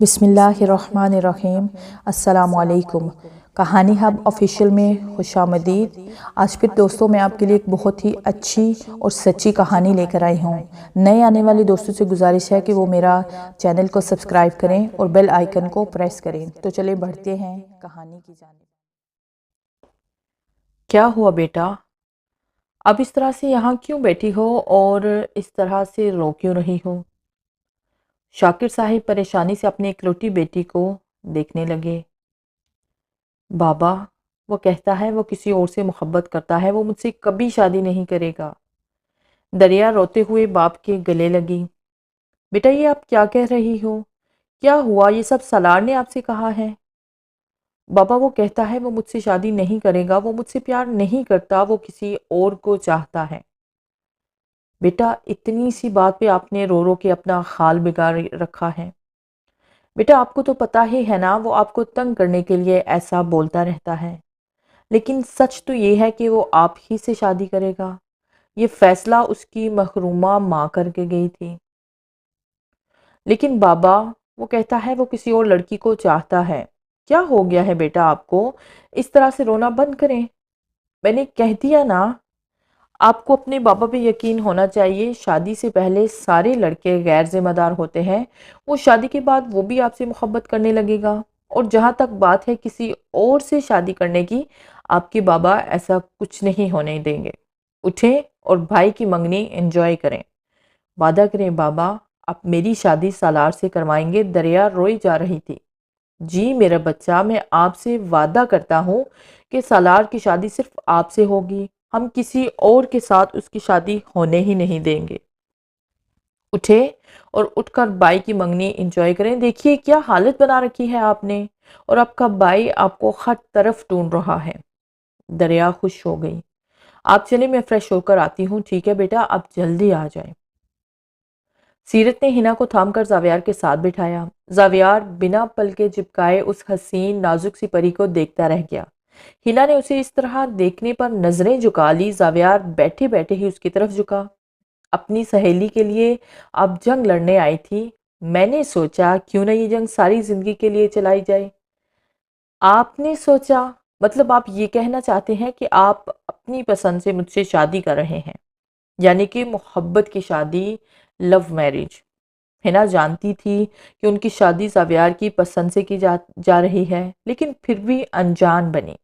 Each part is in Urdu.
بسم اللہ الرحمن الرحیم۔ السلام علیکم۔ کہانی ہب آفیشیل میں خوش آمدید۔ آج پھر دوستوں میں آپ کے لیے ایک بہت ہی اچھی اور سچی کہانی لے کر آئی ہوں۔ نئے آنے والے دوستوں سے گزارش ہے کہ وہ میرا چینل کو سبسکرائب کریں اور بیل آئیکن کو پریس کریں۔ تو چلیں بڑھتے ہیں کہانی کی جانب۔ کیا ہوا بیٹا؟ اب اس طرح سے یہاں کیوں بیٹھی ہو اور اس طرح سے رو کیوں رہی ہو؟ شاکر صاحب پریشانی سے اپنی اکلوٹی بیٹی کو دیکھنے لگے۔ بابا، وہ کہتا ہے وہ کسی اور سے محبت کرتا ہے، وہ مجھ سے کبھی شادی نہیں کرے گا۔ دریا روتے ہوئے باپ کے گلے لگی۔ بیٹا یہ آپ کیا کہہ رہی ہو؟ کیا ہوا؟ یہ سب سالار نے آپ سے کہا ہے؟ بابا وہ کہتا ہے وہ مجھ سے شادی نہیں کرے گا، وہ مجھ سے پیار نہیں کرتا، وہ کسی اور کو چاہتا ہے۔ بیٹا اتنی سی بات پہ آپ نے رو رو کے اپنا حال بگاڑ رکھا ہے۔ بیٹا آپ کو تو پتا ہی ہے نا، وہ آپ کو تنگ کرنے کے لیے ایسا بولتا رہتا ہے، لیکن سچ تو یہ ہے کہ وہ آپ ہی سے شادی کرے گا۔ یہ فیصلہ اس کی محرومہ ماں کر کے گئی تھی۔ لیکن بابا وہ کہتا ہے وہ کسی اور لڑکی کو چاہتا ہے۔ کیا ہو گیا ہے بیٹا آپ کو؟ اس طرح سے رونا بند کریں۔ میں نے کہہ دیا نا، آپ کو اپنے بابا پہ یقین ہونا چاہیے۔ شادی سے پہلے سارے لڑکے غیر ذمہ دار ہوتے ہیں، وہ شادی کے بعد وہ بھی آپ سے محبت کرنے لگے گا، اور جہاں تک بات ہے کسی اور سے شادی کرنے کی، آپ کے بابا ایسا کچھ نہیں ہونے دیں گے۔ اٹھیں اور بھائی کی منگنی انجوائے کریں۔ وعدہ کریں بابا، آپ میری شادی سالار سے کروائیں گے۔ دریا روئی جا رہی تھی۔ جی میرا بچہ، میں آپ سے وعدہ کرتا ہوں کہ سالار کی شادی صرف آپ سے ہوگی، ہم کسی اور کے ساتھ اس کی شادی ہونے ہی نہیں دیں گے۔ اٹھے اور اٹھ کر بائی کی منگنی انجوائے کریں۔ دیکھیے کیا حالت بنا رکھی ہے آپ نے، اور آپ کا بائی آپ کو ہر طرف ڈھونڈ رہا ہے۔ دریا خوش ہو گئی۔ آپ چلیں میں فریش ہو کر آتی ہوں۔ ٹھیک ہے بیٹا، آپ جلدی آ جائیں۔ سیرت نے ہنا کو تھام کر زاویار کے ساتھ بٹھایا۔ زاویار بنا پلکے جھپکائے اس حسین نازک سی پری کو دیکھتا رہ گیا۔ ہنا نے اسے اس طرح دیکھنے پر نظریں جھکا لی۔ زاویار بیٹھے بیٹھے ہی اس کی طرف جھکا۔ اپنی سہیلی کے لیے آپ جنگ لڑنے آئی تھی، میں نے سوچا کیوں نہ یہ جنگ ساری زندگی کے لیے چلائی جائے۔ آپ نے سوچا؟ مطلب آپ یہ کہنا چاہتے ہیں کہ آپ اپنی پسند سے مجھ سے شادی کر رہے ہیں، یعنی کہ محبت کی شادی، لو میرج۔ ہنا جانتی تھی کہ ان کی شادی زاویار کی پسند سے کی جا رہی ہے، لیکن پھر بھی انجان بنی۔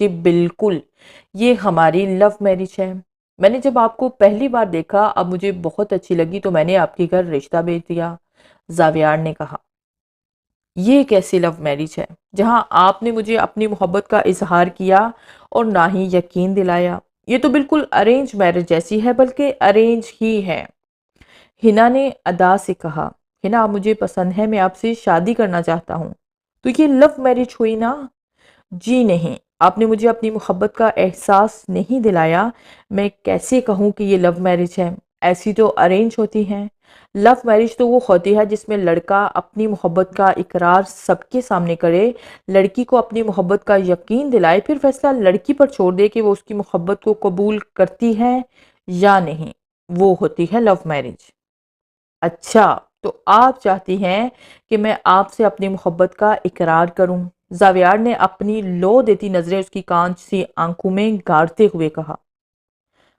جی بالکل، یہ ہماری لو میرج ہے۔ میں نے جب آپ کو پہلی بار دیکھا، اب مجھے بہت اچھی لگی تو میں نے آپ کے گھر رشتہ بھیج دیا، زاویار نے کہا۔ یہ کیسی لو میرج ہے جہاں آپ نے مجھے اپنی محبت کا اظہار کیا اور نہ ہی یقین دلایا؟ یہ تو بالکل ارینج میرج جیسی ہے، بلکہ ارینج ہی ہے۔ ہنا نے ادا سے کہا۔ ہنا آپ مجھے پسند ہے، میں آپ سے شادی کرنا چاہتا ہوں۔ تو یہ لو میرج ہوئی نا؟ جی نہیں، آپ نے مجھے اپنی محبت کا احساس نہیں دلایا۔ میں کیسے کہوں کہ یہ لو میرج ہے؟ ایسی تو ارینج ہوتی ہیں۔ لو میرج تو وہ ہوتی ہے جس میں لڑکا اپنی محبت کا اقرار سب کے سامنے کرے، لڑکی کو اپنی محبت کا یقین دلائے، پھر فیصلہ لڑکی پر چھوڑ دے کہ وہ اس کی محبت کو قبول کرتی ہے یا نہیں۔ وہ ہوتی ہے لو میرج۔ اچھا، تو آپ چاہتی ہیں کہ میں آپ سے اپنی محبت کا اقرار کروں؟ زاویار نے اپنی لو دیتی نظریں اس کی کانچ سی آنکھوں میں گاڑتے ہوئے کہا۔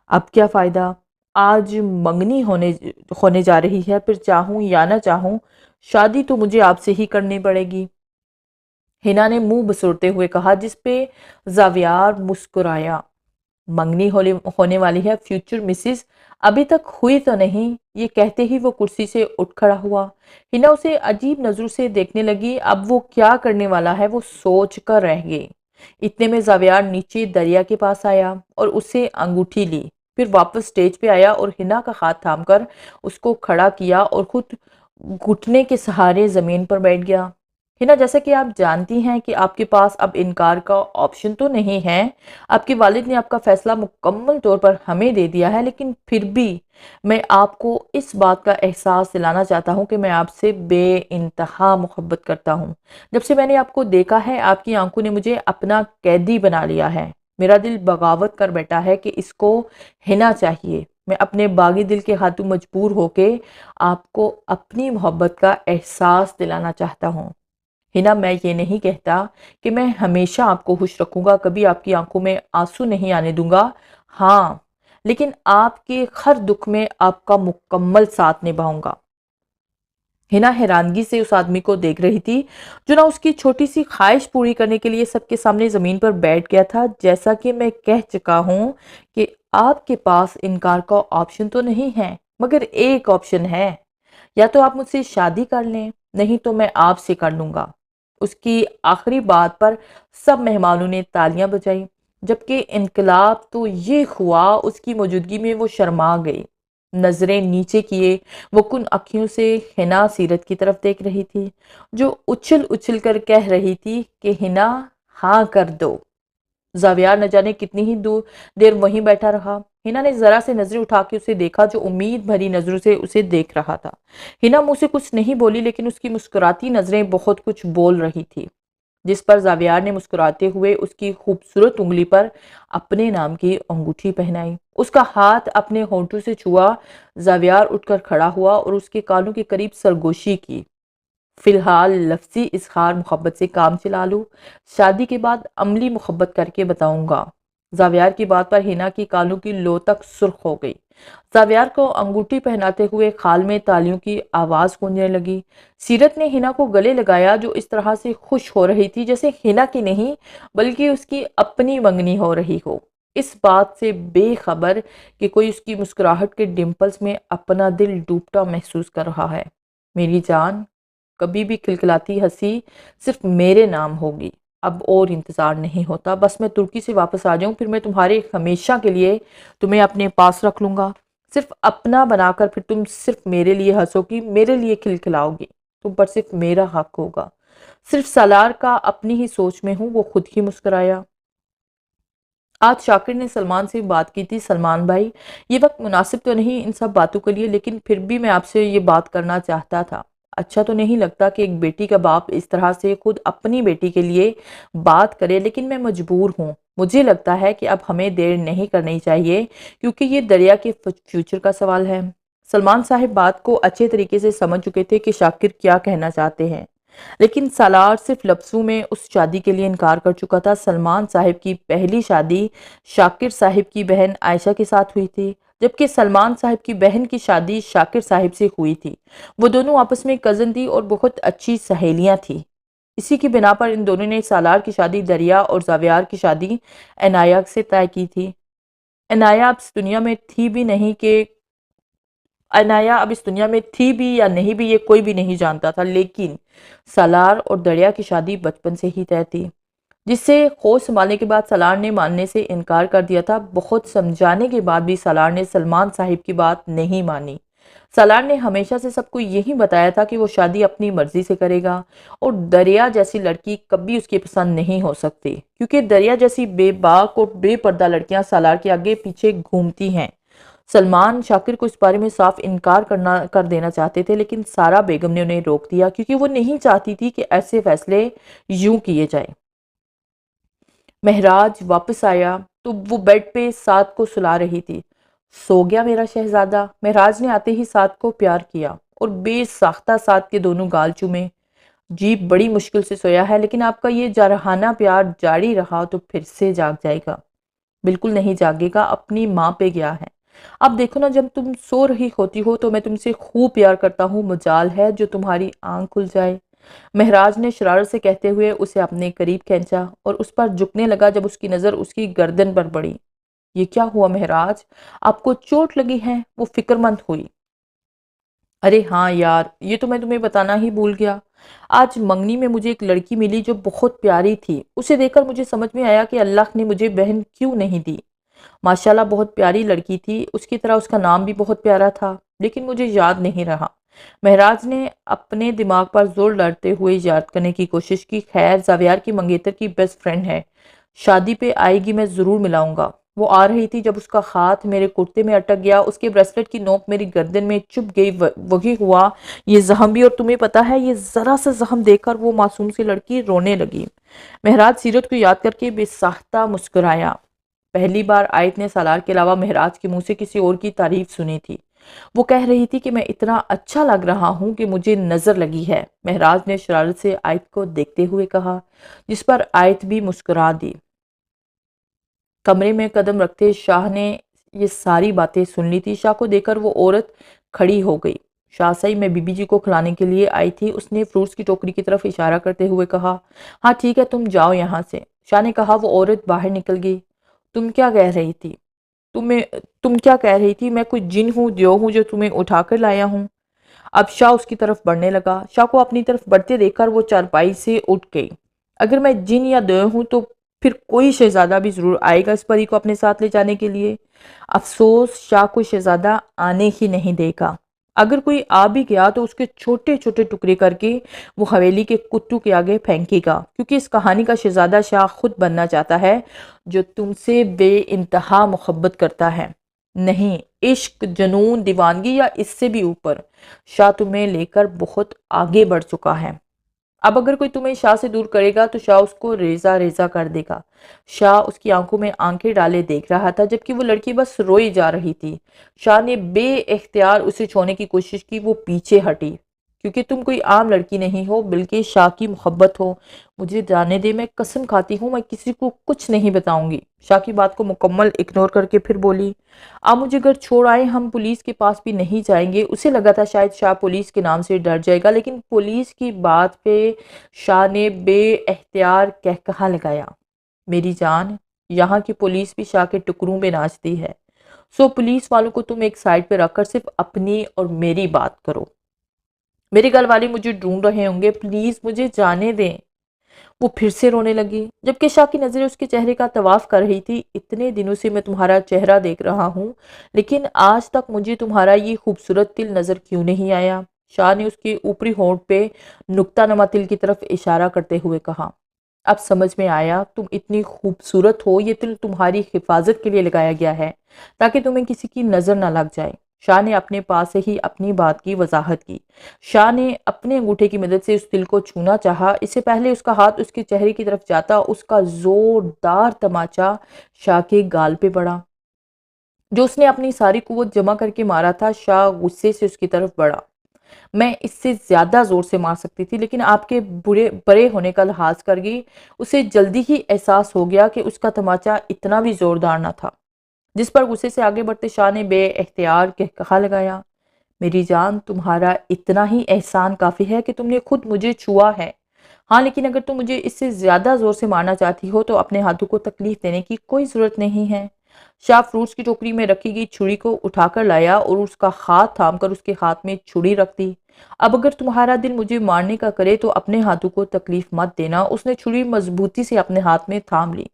اب کیا فائدہ؟ آج منگنی ہونے جا رہی ہے، پھر چاہوں یا نہ چاہوں شادی تو مجھے آپ سے ہی کرنی پڑے گی۔ ہنا نے منہ بسرتے ہوئے کہا، جس پہ زاویار مسکرایا۔ منگنی ہونے والی ہے فیوچر مسز، ابھی تک ہوئی تو نہیں۔ یہ کہتے ہی وہ کرسی سے اٹھ کھڑا ہوا۔ ہنا اسے عجیب نظروں سے دیکھنے لگی۔ اب وہ کیا کرنے والا ہے وہ سوچ کر رہ گئی۔ اتنے میں زاویار نیچے دریا کے پاس آیا اور اسے انگوٹھی لی، پھر واپس سٹیج پہ آیا اور ہنا کا ہاتھ تھام کر اس کو کھڑا کیا اور خود گھٹنے کے سہارے زمین پر بیٹھ گیا۔ ہنا، جیسا کہ آپ جانتی ہیں کہ آپ کے پاس اب انکار کا آپشن تو نہیں ہے۔ آپ کے والد نے آپ کا فیصلہ مکمل طور پر ہمیں دے دیا ہے، لیکن پھر بھی میں آپ کو اس بات کا احساس دلانا چاہتا ہوں کہ میں آپ سے بے انتہا محبت کرتا ہوں۔ جب سے میں نے آپ کو دیکھا ہے، آپ کی آنکھوں نے مجھے اپنا قیدی بنا لیا ہے۔ میرا دل بغاوت کر بیٹھا ہے کہ اس کو ہنا چاہیے۔ میں اپنے باغی دل کے ہاتھوں مجبور ہو کے آپ کو اپنی محبت کا احساس دلانا چاہتا ہوں۔ ہنا، میں یہ نہیں کہتا کہ میں ہمیشہ آپ کو خوش رکھوں گا، کبھی آپ کی آنکھوں میں آنسو نہیں آنے دوں گا، ہاں، لیکن آپ کے ہر دکھ میں آپ کا مکمل ساتھ نبھاؤں گا۔ ہنا حیرانگی سے اس آدمی کو دیکھ رہی تھی جو نہ اس کی چھوٹی سی خواہش پوری کرنے کے لیے سب کے سامنے زمین پر بیٹھ گیا تھا۔ جیسا کہ میں کہہ چکا ہوں کہ آپ کے پاس انکار کا آپشن تو نہیں ہے، مگر ایک آپشن ہے، یا تو آپ مجھ سے شادی کر لیں، نہیں تو میں آپ سے کر لوں گا۔ اس کی آخری بات پر سب مہمانوں نے تالیاں بجائیں، جبکہ انقلاب تو یہ ہوا اس کی موجودگی میں وہ شرما گئی۔ نظریں نیچے کیے وہ کن اکھیوں سے ہنا سیرت کی طرف دیکھ رہی تھی، جو اچھل اچھل کر کہہ رہی تھی کہ ہنا، ہاں کر دو۔ زاویار نہ جانے کتنی ہی دیر وہیں بیٹھا رہا۔ ہنا نے ذرا سے نظریں اٹھا کے اسے دیکھا، جو امید بھری نظروں سے اسے دیکھ رہا تھا۔ ہنا منہ سے کچھ نہیں بولی، لیکن اس کی مسکراتی نظریں بہت کچھ بول رہی تھی، جس پر زاویار نے مسکراتے ہوئے اس کی خوبصورت انگلی پر اپنے نام کی انگوٹھی پہنائی۔ اس کا ہاتھ اپنے ہونٹوں سے چھوا۔ زاویار اٹھ کر کھڑا ہوا اور اس کے کانوں کے قریب سرگوشی کی۔ فی الحال لفظی اظہار محبت سے کام چلا لو، شادی کے بعد عملی محبت کر کے بتاؤں گا۔ زاویار کی بات پر ہنا کی کانوں کی لو تک سرخ ہو گئی۔ زاویار کو انگوٹھی پہناتے ہوئے خال میں تالیوں کی آواز گونجنے لگی۔ سیرت نے ہنا کو گلے لگایا، جو اس طرح سے خوش ہو رہی تھی جیسے ہنا کی نہیں بلکہ اس کی اپنی منگنی ہو رہی ہو، اس بات سے بے خبر کہ کوئی اس کی مسکراہٹ کے ڈمپلز میں اپنا دل ڈوبتا محسوس کر رہا ہے۔ میری جان، کبھی بھی کھلکھلاتی ہنسی صرف میرے نام ہوگی۔ اب اور انتظار نہیں ہوتا، بس میں ترکی سے واپس آ جاؤں، پھر میں تمہارے ہمیشہ کے لیے تمہیں اپنے پاس رکھ لوں گا، صرف اپنا بنا کر۔ پھر تم صرف میرے لیے ہنسو گی، میرے لیے کھلکھلاؤ گی، تم پر صرف میرا حق ہوگا۔ صرف سالار کا اپنی ہی سوچ میں ہوں، وہ خود ہی مسکرایا۔ آج شاکر نے سلمان سے بات کی تھی۔ سلمان بھائی، یہ وقت مناسب تو نہیں ان سب باتوں کے لیے، لیکن پھر بھی میں آپ سے یہ بات کرنا چاہتا تھا۔ اچھا تو نہیں لگتا کہ ایک بیٹی کا باپ اس طرح سے خود اپنی بیٹی کے لیے بات کرے، لیکن میں مجبور ہوں۔ مجھے لگتا ہے کہ اب ہمیں دیر نہیں کرنی چاہیے، کیونکہ یہ دریا کے فیوچر کا سوال ہے۔ سلمان صاحب بات کو اچھے طریقے سے سمجھ چکے تھے کہ شاکر کیا کہنا چاہتے ہیں، لیکن سالار صرف لفظوں میں اس شادی کے لیے انکار کر چکا تھا۔ سلمان صاحب کی پہلی شادی شاکر صاحب کی بہن عائشہ کے ساتھ ہوئی تھی، جبکہ سلمان صاحب کی بہن کی شادی شاکر صاحب سے ہوئی تھی۔ وہ دونوں آپس میں کزن تھی اور بہت اچھی سہیلیاں تھیں۔ اسی کی بنا پر ان دونوں نے سالار کی شادی دریا اور زاویار کی شادی عنایہ سے طے کی تھی۔ عنایہ اب اس دنیا میں تھی بھی نہیں کہ عنایہ اب اس دنیا میں تھی بھی یا نہیں بھی، یہ کوئی بھی نہیں جانتا تھا، لیکن سالار اور دریا کی شادی بچپن سے ہی طے تھی، جس سے ہوش سنبھالنے کے بعد سالار نے ماننے سے انکار کر دیا تھا۔ بہت سمجھانے کے بعد بھی سالار نے سلمان صاحب کی بات نہیں مانی۔ سالار نے ہمیشہ سے سب کو یہی بتایا تھا کہ وہ شادی اپنی مرضی سے کرے گا، اور دریا جیسی لڑکی کبھی اس کی پسند نہیں ہو سکتی، کیونکہ دریا جیسی بے باک اور بے پردہ لڑکیاں سالار کے آگے پیچھے گھومتی ہیں۔ سلمان شاکر کو اس بارے میں صاف انکار کر دینا چاہتے تھے، لیکن سارا بیگم نے انہیں روک دیا، کیونکہ وہ نہیں چاہتی تھی کہ ایسے فیصلے یوں کیے جائیں۔ مہراج واپس آیا تو وہ بیڈ پہ سعد کو سلا رہی تھی۔ سو گیا میرا شہزادہ؟ مہراج نے آتے ہی سعد کو پیار کیا اور بے ساختہ سعد کے دونوں گال چومے۔ جی بڑی مشکل سے سویا ہے، لیکن آپ کا یہ جارحانہ پیار جاری رہا تو پھر سے جاگ جائے گا۔ بالکل نہیں جاگے گا، اپنی ماں پہ گیا ہے۔ اب دیکھو نا، جب تم سو رہی ہوتی ہو تو میں تم سے خوب پیار کرتا ہوں، مجال ہے جو تمہاری آنکھ کھل جائے۔ مہراج نے شرارت سے کہتے ہوئے اسے اپنے قریب کھینچا اور اس پر جھکنے لگا جب اس کی نظر اس کی گردن پر پڑی۔ یہ کیا ہوا مہراج؟ آپ کو چوٹ لگی ہے؟ وہ فکر مند ہوئی۔ ارے ہاں یار، یہ تو میں تمہیں بتانا ہی بھول گیا۔ آج منگنی میں مجھے ایک لڑکی ملی جو بہت پیاری تھی۔ اسے دیکھ کر مجھے سمجھ میں آیا کہ اللہ نے مجھے بہن کیوں نہیں دی۔ ماشاءاللہ بہت پیاری لڑکی تھی، اس کی طرح اس کا نام بھی بہت پیارا تھا، لیکن مجھے یاد نہیں رہا۔ مہراج نے اپنے دماغ پر زور ڈالتے ہوئے یاد کرنے کی کوشش کی۔ خیر، زاویار کی منگیتر کی بیسٹ فرینڈ ہے، شادی پہ آئے گی، میں ضرور ملاؤں گا۔ وہ آ رہی تھی جب اس کا ہاتھ میرے کرتے میں اٹک گیا، اس کے بریسلٹ کی نوک میری گردن میں چپ گئی، وہی ہوا یہ زخم بھی، اور تمہیں پتا ہے یہ ذرا سا زخم دیکھ کر وہ معصوم سی لڑکی رونے لگی۔ مہراج سیرت کو یاد کر کے بے ساختہ مسکرایا۔ پہلی بار آیت نے سالار کے علاوہ مہراج کے منہ سے کسی اور کی تعریف سنی تھی۔ وہ کہہ رہی تھی کہ میں اتنا اچھا لگ رہا ہوں کہ مجھے نظر لگی ہے۔ مہراج نے شرارت سے آیت کو دیکھتے ہوئے کہا، جس پر آیت بھی مسکرا دی۔ کمرے میں قدم رکھتے شاہ نے یہ ساری باتیں سن لی تھی۔ شاہ کو دیکھ کر وہ عورت کھڑی ہو گئی۔ شاہ صاحب میں بی بی جی کو کھلانے کے لیے آئی تھی۔ اس نے فروٹس کی ٹوکری کی طرف اشارہ کرتے ہوئے کہا، ہاں ٹھیک ہے تم جاؤ یہاں سے۔ شاہ نے کہا۔ وہ عورت باہر نکل گئی۔ تم کیا کہہ رہی تھی؟ تم کیا کہہ رہی تھی؟ میں کوئی جن ہوں دیو ہوں جو تمہیں اٹھا کر لایا ہوں؟ اب شاہ اس کی طرف بڑھنے لگا۔ شاہ کو اپنی طرف بڑھتے دیکھ کر وہ چارپائی سے اٹھ گئی۔ اگر میں جن یا دیو ہوں تو پھر کوئی شہزادہ بھی ضرور آئے گا اس پری کو اپنے ساتھ لے جانے کے لیے۔ افسوس شاہ کو شہزادہ آنے ہی نہیں دے گا۔ اگر کوئی آ بھی گیا تو اس کے چھوٹے چھوٹے ٹکڑے کر کے وہ حویلی کے کتوں کے آگے پھینکے گا، کیونکہ اس کہانی کا شہزادہ شاہ خود بننا چاہتا ہے، جو تم سے بے انتہا محبت کرتا ہے۔ نہیں، عشق، جنون، دیوانگی یا اس سے بھی اوپر، شاہ تمہیں لے کر بہت آگے بڑھ چکا ہے۔ اب اگر کوئی تمہیں شاہ سے دور کرے گا تو شاہ اس کو ریزہ ریزہ کر دے گا۔ شاہ اس کی آنکھوں میں آنکھیں ڈالے دیکھ رہا تھا، جبکہ وہ لڑکی بس روئی جا رہی تھی۔ شاہ نے بے اختیار اسے چھوڑنے کی کوشش کی۔ وہ پیچھے ہٹی۔ کیونکہ تم کوئی عام لڑکی نہیں ہو، بلکہ شاہ کی محبت ہو۔ مجھے جانے دے، میں قسم کھاتی ہوں میں کسی کو کچھ نہیں بتاؤں گی۔ شاہ کی بات کو مکمل اگنور کر کے پھر بولی، آپ مجھے گھر چھوڑ آئے، ہم پولیس کے پاس بھی نہیں جائیں گے۔ اسے لگا تھا شاید شاہ پولیس کے نام سے ڈر جائے گا، لیکن پولیس کی بات پہ شاہ نے بے اختیار کہا لگایا، میری جان، یہاں کی پولیس بھی شاہ کے ٹکڑوں میں ناچتی ہے، سو پولیس والوں کو تم ایک سائڈ پہ رکھ کر صرف اپنی اور میری بات کرو۔ میرے گھر والے مجھے ڈھونڈ رہے ہوں گے، پلیز مجھے جانے دیں۔ وہ پھر سے رونے لگی، جبکہ شاہ کی نظریں اس کے چہرے کا طواف کر رہی تھی۔ اتنے دنوں سے میں تمہارا چہرہ دیکھ رہا ہوں، لیکن آج تک مجھے تمہارا یہ خوبصورت تل نظر کیوں نہیں آیا؟ شاہ نے اس کے اوپری ہونٹ پہ نقطہ نما تل کی طرف اشارہ کرتے ہوئے کہا، اب سمجھ میں آیا، تم اتنی خوبصورت ہو، یہ تل تمہاری حفاظت کے لیے لگایا گیا ہے تاکہ تمہیں کسی کی نظر نہ لگ جائے۔ شاہ نے اپنے پاس سے ہی اپنی بات کی وضاحت کی۔ شاہ نے اپنے انگوٹھے کی مدد سے اس دل کو چھونا چاہا۔ اس سے پہلے اس کا ہاتھ اس کے چہرے کی طرف جاتا، اس کا زوردار تماچا شاہ کے گال پہ پڑا، جو اس نے اپنی ساری قوت جمع کر کے مارا تھا۔ شاہ غصے سے اس کی طرف بڑھا۔ میں اس سے زیادہ زور سے مار سکتی تھی، لیکن آپ کے بڑے ہونے کا لحاظ کر گئی۔ اسے جلدی ہی احساس ہو گیا کہ اس کا تماچا اتنا بھی زوردار نہ تھا، جس پر غصے سے آگے بڑھتے شاہ نے بے اختیار کہا لگایا، میری جان، تمہارا اتنا ہی احسان کافی ہے کہ تم نے خود مجھے چھوا ہے۔ ہاں، لیکن اگر تم مجھے اس سے زیادہ زور سے مارنا چاہتی ہو تو اپنے ہاتھوں کو تکلیف دینے کی کوئی ضرورت نہیں ہے۔ شاہ فروٹس کی ٹوکری میں رکھی گئی چھری کو اٹھا کر لایا اور اس کا ہاتھ تھام کر اس کے ہاتھ میں چھری رکھ دی۔ اب اگر تمہارا دل مجھے مارنے کا کرے تو اپنے ہاتھوں کو تکلیف مت دینا۔ اس نے چھری مضبوطی سے اپنے ہاتھ میں تھام لی۔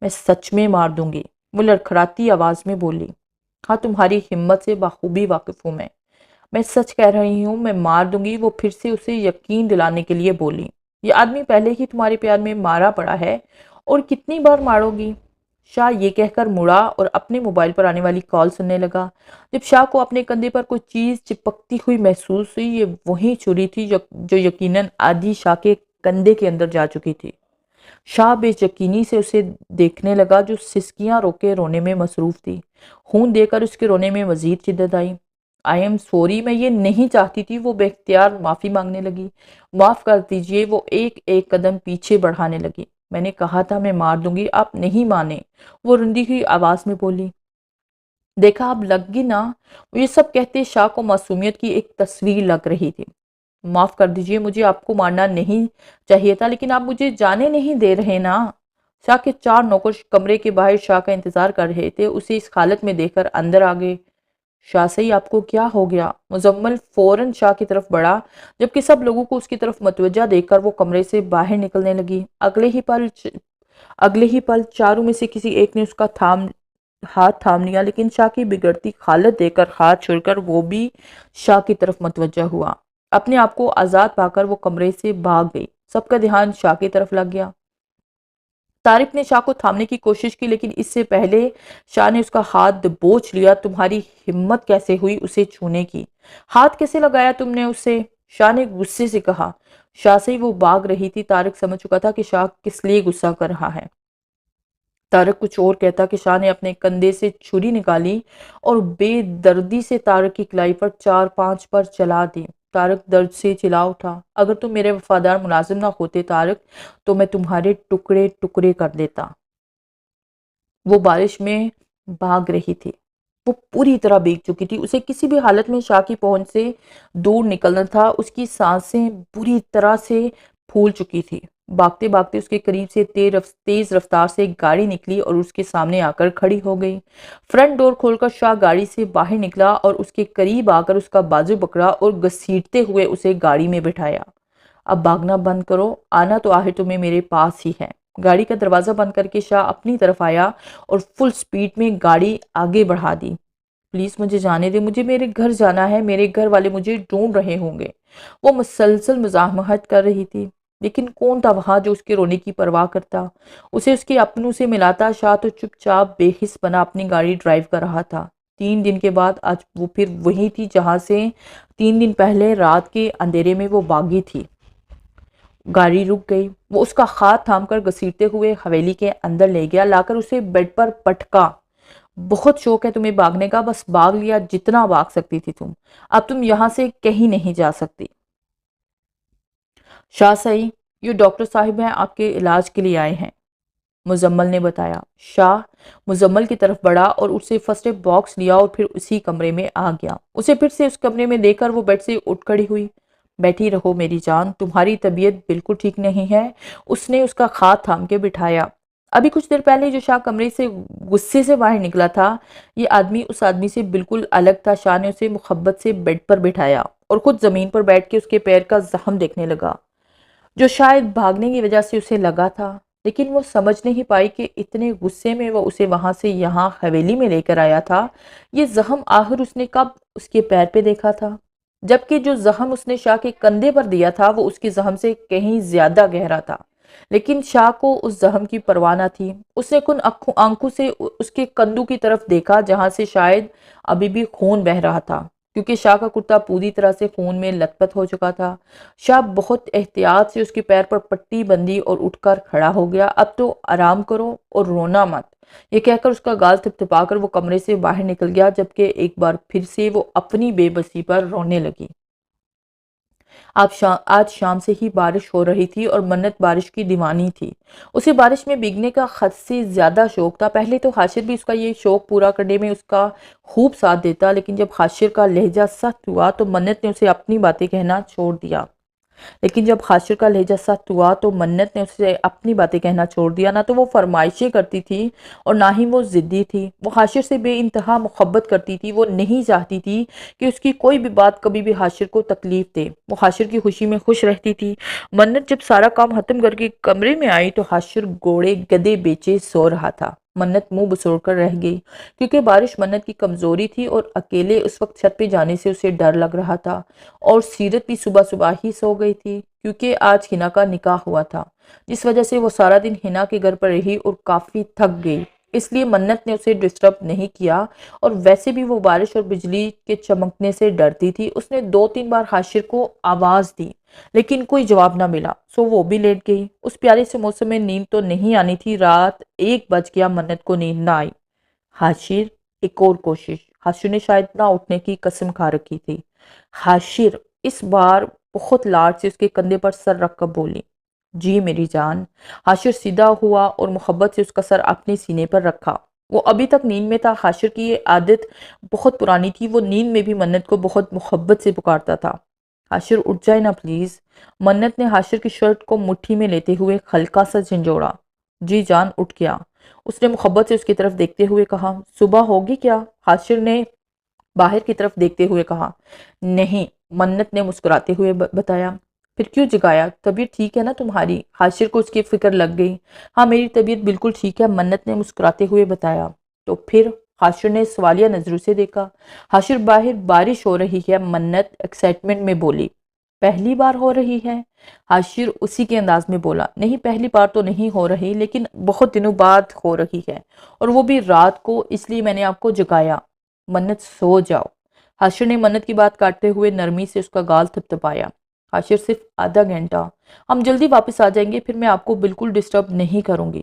میں سچ میں مار دوں گی، وہ لڑکھڑاتی آواز میں بولی۔ ہاں، تمہاری ہمت سے بخوبی واقف ہوں میں سچ کہہ رہی ہوں، میں مار دوں گی، وہ پھر سے اسے یقین دلانے کے لیے بولی۔ یہ آدمی پہلے ہی تمہارے پیار میں مارا پڑا ہے، اور کتنی بار مارو گی؟ شاہ یہ کہہ کر مڑا اور اپنے موبائل پر آنے والی کال سننے لگا۔ جب شاہ کو اپنے کندھے پر کوئی چیز چپکتی ہوئی محسوس ہوئی، یہ وہی چھری تھی جو یقیناً آدھی شاہ کے کندھے کے اندر جا چکی تھی۔ شاہ بے یقینی سے اسے دیکھنے لگا، جو سسکیاں روکے رونے میں مصروف تھی۔ خون دے کر اس کے رونے میں مزید شدت آئی۔ آئی ایم سوری، میں یہ نہیں چاہتی تھی، وہ بے اختیار معافی مانگنے لگی۔ معاف کر دیجئے، وہ ایک ایک قدم پیچھے بڑھانے لگی۔ میں نے کہا تھا میں مار دوں گی، آپ نہیں مانے، وہ رندی ہوئی آواز میں بولی۔ دیکھا اب لگ گی نا؟ وہ یہ سب کہتے شاہ کو معصومیت کی ایک تصویر لگ رہی تھی۔ معاف کر دیجئے، مجھے آپ کو مارنا نہیں چاہیے تھا، لیکن آپ مجھے جانے نہیں دے رہے نا۔ شاہ کے 4 نوکر کمرے کے باہر شاہ کا انتظار کر رہے تھے۔ اسے اس حالت میں دیکھ کر اندر آگئے۔ شاہ صاحب، آپ کو کیا ہو گیا؟ مزمل فوراً شاہ کی طرف بڑھا، جبکہ سب لوگوں کو اس کی طرف متوجہ دیکھ کر وہ کمرے سے باہر نکلنے لگی۔ اگلے ہی پل چاروں میں سے کسی ایک نے اس کا ہاتھ تھام لیا، لیکن شاہ کی بگڑتی حالت دیکھ کر ہاتھ چھوڑ کر وہ بھی شاہ کی طرف متوجہ ہوا۔ اپنے آپ کو آزاد پا کر وہ کمرے سے بھاگ گئی۔ سب کا دھیان شاہ کی طرف لگ گیا۔ طارق نے شاہ کو تھامنے کی کوشش کی، لیکن اس سے پہلے شاہ نے اس کا ہاتھ دبوچ لیا۔ تمہاری ہمت کیسے ہوئی اسے چھونے کی؟ ہاتھ کیسے لگایا تم نے اسے؟ شاہ نے غصے سے کہا۔ شاہ سے وہ بھاگ رہی تھی۔ طارق سمجھ چکا تھا کہ شاہ کس لیے غصہ کر رہا ہے۔ طارق کچھ اور کہتا کہ شاہ نے اپنے کندھے سے چھری نکالی اور بے دردی سے طارق کی کلائی پر 4-5 بار چلا دی۔ طارق درد سے چلا اٹھا، اگر تم میرے وفادار ملازم نہ ہوتے طارق تو میں تمہارے ٹکڑے ٹکڑے کر دیتا۔ وہ بارش میں بھاگ رہی تھی، وہ پوری طرح بھیگ چکی تھی، اسے کسی بھی حالت میں شاہ کی پہنچ سے دور نکلنا تھا۔ اس کی سانسیں بری طرح سے پھول چکی تھی۔ بھاگتے بھاگتے اس کے قریب سے تیز رفتار سے ایک گاڑی نکلی اور اس کے سامنے آ کر کھڑی ہو گئی۔ فرنٹ ڈور کھول کر شاہ گاڑی سے باہر نکلا اور اس کے قریب آ کر اس کا بازو پکڑا اور گھسیٹتے ہوئے اسے گاڑی میں بٹھایا۔ اب بھاگنا بند کرو، آنا تو آخر تمہیں میرے پاس ہی ہے۔ گاڑی کا دروازہ بند کر کے شاہ اپنی طرف آیا اور فل سپیڈ میں گاڑی آگے بڑھا دی۔ پلیز مجھے جانے دے، مجھے میرے گھر جانا ہے، میرے گھر والے مجھے ڈھونڈ رہے ہوں گے۔ وہ مسلسل مزاحمت کر رہی تھی، لیکن کون تھا وہاں جو اس کے رونے کی پرواہ کرتا؟ اسے اس کے اپنوں سے ملاتا۔ شاہ تو چپ چاپ بے حس بنا اپنی گاڑی ڈرائیو کر رہا تھا۔ 3 دن کے بعد آج وہ پھر وہی تھی جہاں سے 3 دن پہلے رات کے اندھیرے میں وہ بھاگی تھی۔ گاڑی رک گئی، وہ اس کا ہاتھ تھام کر گھسیٹتے ہوئے حویلی کے اندر لے گیا، لا کر اسے بیڈ پر پٹکا۔ بہت شوق ہے تمہیں بھاگنے کا، بس بھاگ لیا جتنا بھاگ سکتی تھی تم، اب تم یہاں سے کہیں نہیں جا سکتی۔ شاہ صحیح، یہ ڈاکٹر صاحب ہیں، آپ کے علاج کے لیے آئے ہیں، مزمل نے بتایا۔ شاہ مزمل کی طرف بڑھا اور اسے فرسٹ ایڈ باکس لیا اور پھر اسی کمرے میں آ گیا۔ اسے پھر سے اس کمرے میں دیکھ کر وہ بیڈ سے اٹھ کھڑی ہوئی۔ بیٹھی رہو میری جان، تمہاری طبیعت بالکل ٹھیک نہیں ہے۔ اس نے اس کا ہاتھ تھام کے بٹھایا۔ ابھی کچھ دیر پہلے جو شاہ کمرے سے غصے سے باہر نکلا تھا، یہ آدمی اس آدمی سے بالکل الگ تھا۔ شاہ نے اسے محبت سے بیڈ پر بٹھایا اور خود زمین پر بیٹھ کے اس کے پیر کا زخم دیکھنے لگا، جو شاید بھاگنے کی وجہ سے اسے لگا تھا، لیکن وہ سمجھ نہیں پائی کہ اتنے غصے میں وہ اسے وہاں سے یہاں حویلی میں لے کر آیا تھا۔ یہ زخم آخر اس نے کب اس کے پیر پہ دیکھا تھا؟ جبکہ جو زخم اس نے شاہ کے کندھے پر دیا تھا وہ اس کے زخم سے کہیں زیادہ گہرا تھا، لیکن شاہ کو اس زخم کی پرواہ نہ تھی۔ اس نے کن آنکھوں سے اس کے کندھوں کی طرف دیکھا جہاں سے شاید ابھی بھی خون بہہ رہا تھا، کیونکہ شاہ کا کرتا پوری طرح سے خون میں لت پت ہو چکا تھا۔ شاہ بہت احتیاط سے اس کے پیر پر پٹی بندی اور اٹھ کر کھڑا ہو گیا۔ اب تو آرام کرو اور رونا مت، یہ کہہ کر اس کا گال تھپتھپا کر وہ کمرے سے باہر نکل گیا، جبکہ ایک بار پھر سے وہ اپنی بے بسی پر رونے لگی۔ آج شام سے ہی بارش ہو رہی تھی اور منت بارش کی دیوانی تھی۔ اسے بارش میں بھیگنے کا حد سے زیادہ شوق تھا۔ پہلے تو حاشر بھی اس کا یہ شوق پورا کرنے میں اس کا خوب ساتھ دیتا، لیکن جب حاشر کا لہجہ سخت ہوا تو منت نے اسے اپنی باتیں کہنا چھوڑ دیا۔ نہ تو وہ فرمائشیں کرتی تھی اور نہ ہی وہ ضدی تھی۔ وہ حاشر سے بے انتہا محبت کرتی تھی۔ وہ نہیں چاہتی تھی کہ اس کی کوئی بھی بات کبھی بھی حاشر کو تکلیف دے۔ وہ حاشر کی خوشی میں خوش رہتی تھی۔ منت جب سارا کام ختم کر کے کمرے میں آئی تو حاشر گھوڑے گدے بیچے سو رہا تھا۔ منت منہ بسوڑ کر رہ گئی، کیونکہ بارش منت کی کمزوری تھی اور اکیلے اس وقت چھت پہ جانے سے اسے ڈر لگ رہا تھا۔ اور سیرت بھی صبح صبح ہی سو گئی تھی، کیونکہ آج ہنا کا نکاح ہوا تھا، جس وجہ سے وہ سارا دن ہنا کے گھر پر رہی اور کافی تھک گئی۔ اس لیے منت نے اسے ڈسٹرب نہیں کیا، اور ویسے بھی وہ بارش اور بجلی کے چمکنے سے ڈرتی تھی۔ اس نے 2-3 بار حاشر کو آواز دی، لیکن کوئی جواب نہ ملا، سو وہ بھی لیٹ گئی۔ اس پیارے سے موسم میں نیند تو نہیں آنی تھی۔ رات 1 بج گیا، منت کو نیند نہ آئی۔ حاشر، ایک اور کوشش۔ حاشر نے شاید نہ اٹھنے کی قسم کھا رکھی تھی۔ حاشر اس بار بہت لاڈ سے اس کے کندھے پر سر رکھ کر بولی، جی میری جان۔ حاشر سیدھا ہوا اور محبت سے اس کا سر اپنے سینے پر رکھا۔ وہ ابھی تک نیند میں تھا۔ حاشر کی یہ عادت بہت پرانی تھی، وہ نیند میں بھی منت کو بہت محبت سے پکارتا تھا۔ حاشر اٹھ جائے نا پلیز۔ منت نے حاشر کی شرٹ کو مٹھی میں لیتے ہوئے ہلکا سا جھنجھوڑا۔ جی جان، اٹھ گیا۔ اس نے محبت سے اس کی طرف دیکھتے ہوئے کہا، صبح ہوگی کیا؟ حاشر نے باہر کی طرف دیکھتے ہوئے کہا، نہیں، منت نے مسکراتے ہوئے بتایا۔ پھر کیوں جگایا؟ طبیعت ٹھیک ہے نا تمہاری؟ حاشر کو اس کی فکر لگ گئی۔ ہاں میری طبیعت بالکل ٹھیک ہے، منت نے مسکراتے ہوئے بتایا۔ تو پھر؟ حاشر نے سوالیہ نظروں سے دیکھا۔ حاشر، باہر بارش ہو رہی ہے، منت ایکسائٹمنٹ میں بولی۔ پہلی بار ہو رہی ہے؟ حاشر اسی کے انداز میں بولا۔ نہیں، پہلی بار تو نہیں ہو رہی، لیکن بہت دنوں بعد ہو رہی ہے، اور وہ بھی رات کو، اس لیے میں نے آپ کو جگایا۔ منت سو جاؤ۔ حاشر نے منت کی بات کاٹتے ہوئے نرمی سے اس کا گال تھپتھپایا۔ حاشر، صرف آدھا گھنٹہ، ہم جلدی واپس آ جائیں گے، پھر میں آپ کو بالکل ڈسٹرب نہیں کروں گی۔